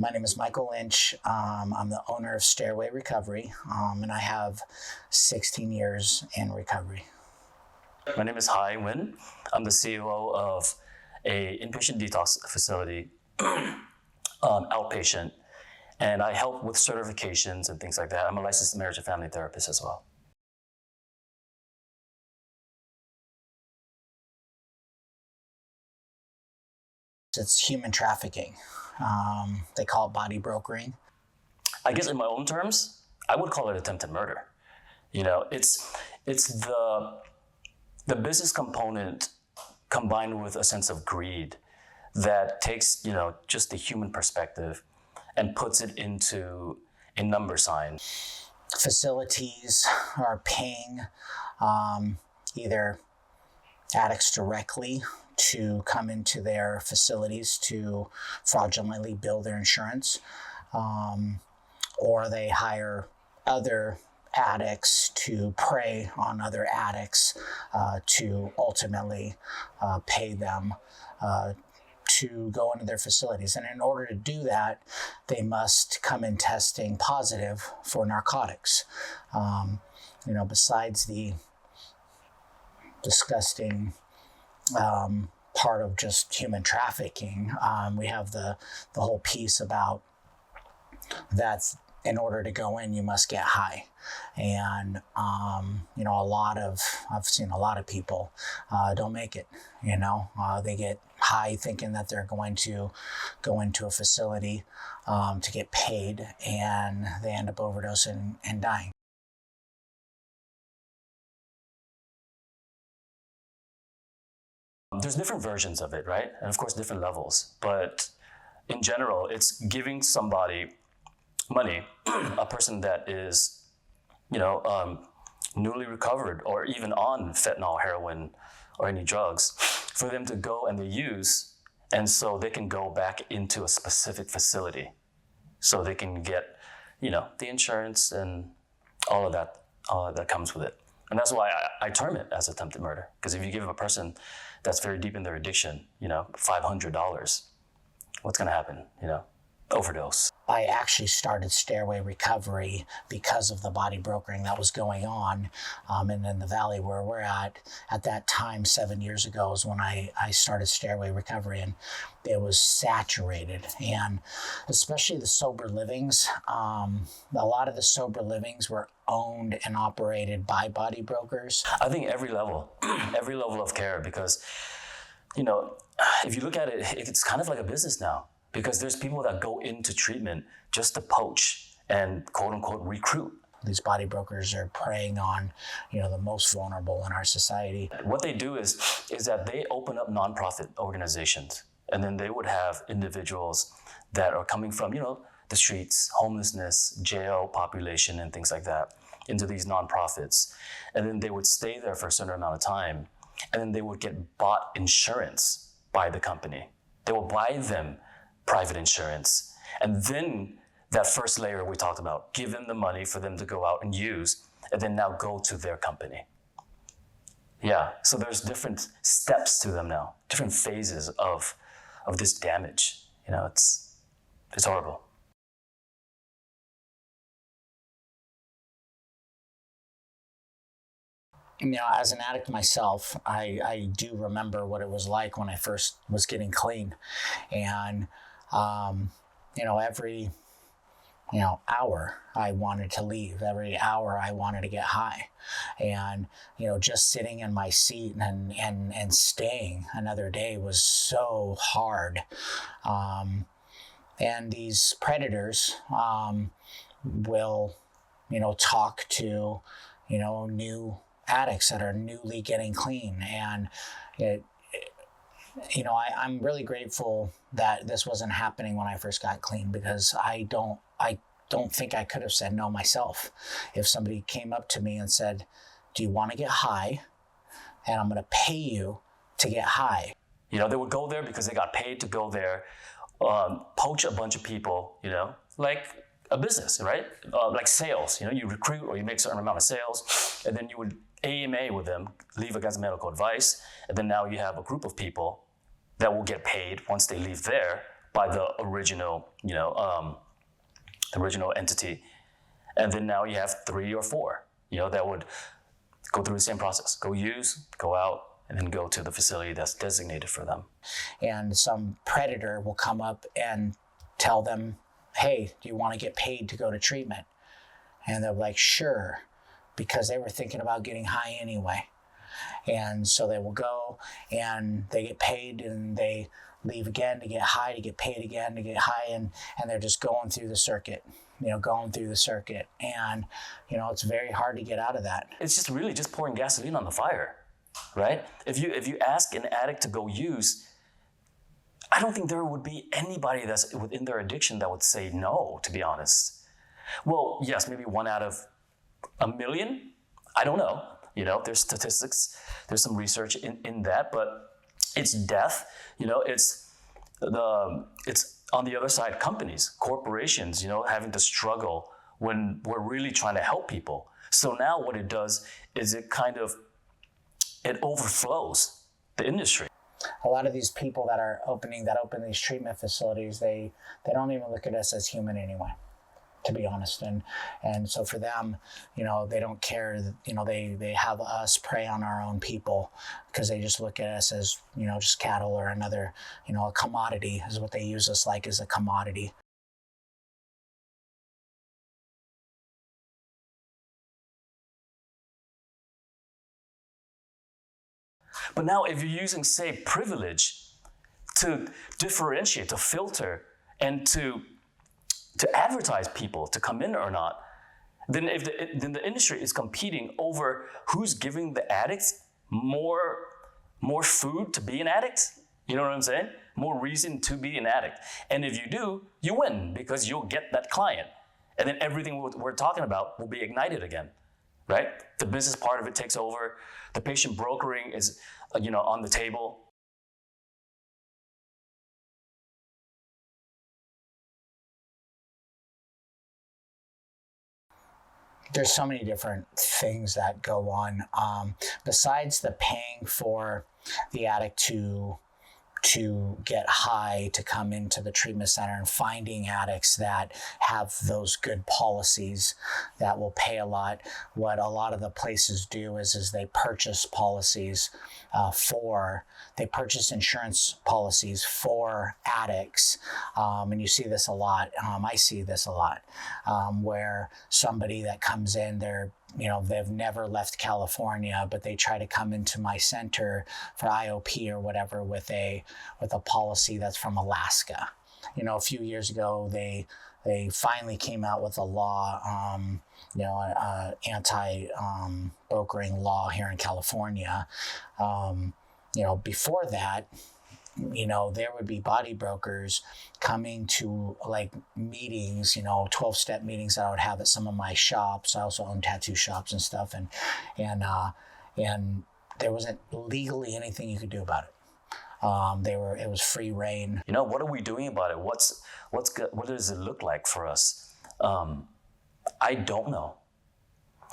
My name is Michael Lynch. I'm the owner of Stairway Recovery, and I have 16 years in recovery. My name is Hai Nguyen. I'm the CEO of a inpatient detox facility, outpatient, and I help with certifications and things like that. I'm a licensed marriage and family therapist as well. It's human trafficking. They call it body brokering. I guess in my own terms, I would call it attempted murder. You know, it's the business component combined with a sense of greed that takes, just the human perspective and puts it into a number sign. Facilities are paying either addicts directly to come into their facilities to fraudulently bill their insurance, or they hire other addicts to prey on other addicts to ultimately pay them to go into their facilities. And in order to do that, they must come in testing positive for narcotics. Besides the disgusting part of just human trafficking, we have the whole piece about that in order to go in, you must get high. And, I've seen a lot of people don't make it, they get high thinking that they're going to go into a facility to get paid, and they end up overdosing and dying. There's different versions of it, right? And of course, different levels. But in general, it's giving somebody money, a person that is, newly recovered or even on fentanyl, heroin, or any drugs, for them to go and they use, and so they can go back into a specific facility, so they can get, the insurance and all of that comes with it. And that's why I term it as attempted murder. Because if you give a person that's very deep in their addiction, $500, what's going to happen? Overdose. I actually started Stairway Recovery because of the body brokering that was going on. And in the valley where we're at that time, 7 years ago, is when I started Stairway Recovery, and it was saturated. And especially the sober livings, a lot of the sober livings were owned and operated by body brokers. I think every level of care, because, if you look at it, it's kind of like a business now. Because there's people that go into treatment just to poach and quote unquote recruit. These body brokers are preying on, the most vulnerable in our society. What they do is that they open up nonprofit organizations, and then they would have individuals that are coming from, the streets, homelessness, jail population, and things like that, into these nonprofits. And then they would stay there for a certain amount of time, and then they would get bought insurance by the company. They will buy them private insurance. And then that first layer we talked about, give them the money for them to go out and use, and then now go to their company. Yeah, so there's different steps to them now, different phases of this damage. It's horrible. As an addict myself, I do remember what it was like when I first was getting clean. And every, hour I wanted to leave. Every hour I wanted to get high. And, just sitting in my seat and staying another day was so hard. And these predators will, talk to, new addicts that are newly getting clean. And I'm really grateful that this wasn't happening when I first got clean, because I don't think I could have said no myself. If somebody came up to me and said, "Do you want to get high? And I'm going to pay you to get high." They would go there because they got paid to go there, poach a bunch of people, like a business, right? Like sales, you recruit or you make a certain amount of sales, and then you would AMA with them, leave against medical advice, and then now you have a group of people that will get paid once they leave there by the original entity. And then now you have 3 or 4, that would go through the same process: go use, go out, and then go to the facility that's designated for them. And some predator will come up and tell them, hey, do you want to get paid to go to treatment? And they're like, sure, because they were thinking about getting high anyway. And so they will go and they get paid and they leave again to get high, to get paid again, to get high. And they're just going through the circuit. And, it's very hard to get out of that. It's just really just pouring gasoline on the fire, right? If you ask an addict to go use, I don't think there would be anybody that's within their addiction that would say no, to be honest. Well, yes, maybe 1 out of a million. I don't know. There's statistics, there's some research in that, but it's death. It's on the other side, companies, corporations, having to struggle when we're really trying to help people. So now what it does is it overflows the industry. A lot of these people that open these treatment facilities, they don't even look at us as human anyway, to be honest. And so for them, they don't care that, they have us prey on our own people because they just look at us as, just cattle or another, a commodity is what they use us like, as a commodity. But now if you're using, say, privilege to differentiate, to filter, and to advertise people to come in or not, then the industry is competing over who's giving the addicts more food to be an addict. You know what I'm saying? More reason to be an addict. And if you do, you win because you'll get that client. And then everything we're talking about will be ignited again, right? The business part of it takes over. The patient brokering is, on the table. There's so many different things that go on. Besides the paying for the addict to get high, to come into the treatment center, and finding addicts that have those good policies that will pay a lot. What a lot of the places do is they purchase policies they purchase insurance policies for addicts. And you see this a lot. I see this a lot, where somebody that comes in, they've never left California, but they try to come into my center for IOP or whatever with a policy that's from Alaska. A few years ago, they finally came out with a law, anti-brokering law here in California. Before that, there would be body brokers coming to like meetings, 12-step meetings that I would have at some of my shops. I also own tattoo shops and stuff. And there wasn't legally anything you could do about it. It was free reign. What are we doing about it? What does it look like for us? I don't know.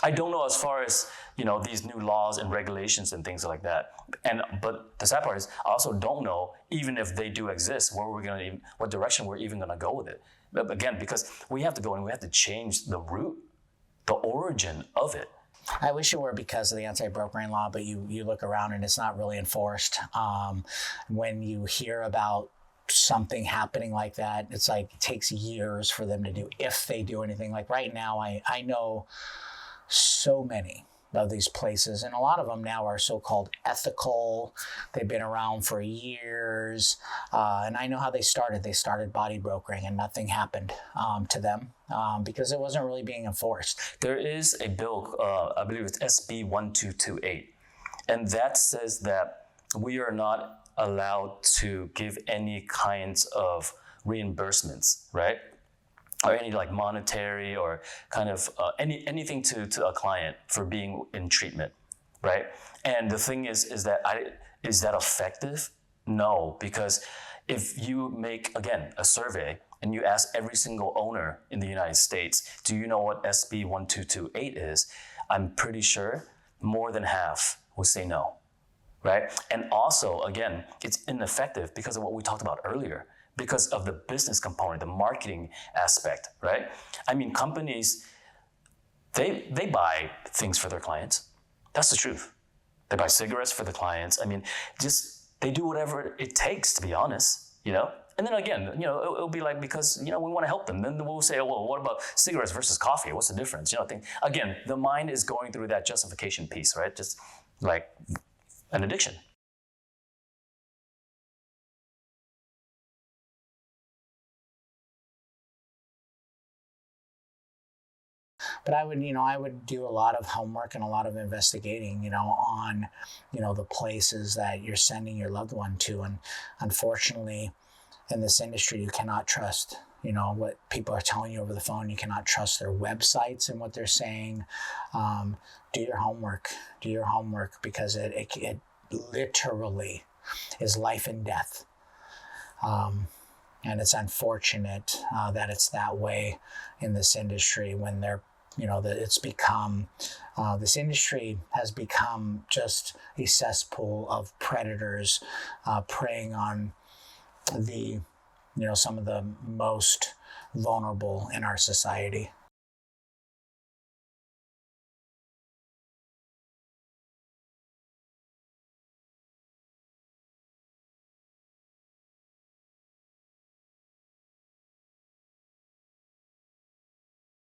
I don't know as far as, these new laws and regulations and things like that. But the sad part is I also don't know, even if they do exist, what direction we're even gonna go with it. But again, because we have to go and we have to change the root, the origin of it. I wish it were because of the anti-brokering law, but you look around and it's not really enforced. When you hear about something happening like that, it's like it takes years for them to do, if they do anything. Like right now, I know so many of these places, and a lot of them now are so-called ethical. They've been around for years, and I know how they started. They started body brokering, and nothing happened to them because it wasn't really being enforced. There is a bill, I believe it's SB 1228, and that says that we are not allowed to give any kinds of reimbursements, right? Or any like monetary or kind of anything to a client for being in treatment, right? And the thing is that is that effective? No, because if you make, again, a survey and you ask every single owner in the United States, do you know what SB 1228 is? I'm pretty sure more than half will say no, right? And also, again, it's ineffective because of what we talked about earlier. because of the business component, the marketing aspect, right? I mean, companies, they buy things for their clients. That's the truth. They buy cigarettes for the clients. I mean, just they do whatever it takes, to be honest, you know? And then again, you know, it'll be like, because, you know, we want to help them. Then we'll say, oh, well, what about cigarettes versus coffee? What's the difference? You know, again, the mind is going through that justification piece, right? Just like an addiction. But I would do a lot of homework and a lot of investigating, on, the places that you're sending your loved one to. And unfortunately, in this industry, you cannot trust, what people are telling you over the phone. You cannot trust their websites and what they're saying. Do your homework. Do your homework, because it literally is life and death. And it's unfortunate that it's that way in this industry, when that it's become, this industry has become just a cesspool of predators preying on some of the most vulnerable in our society.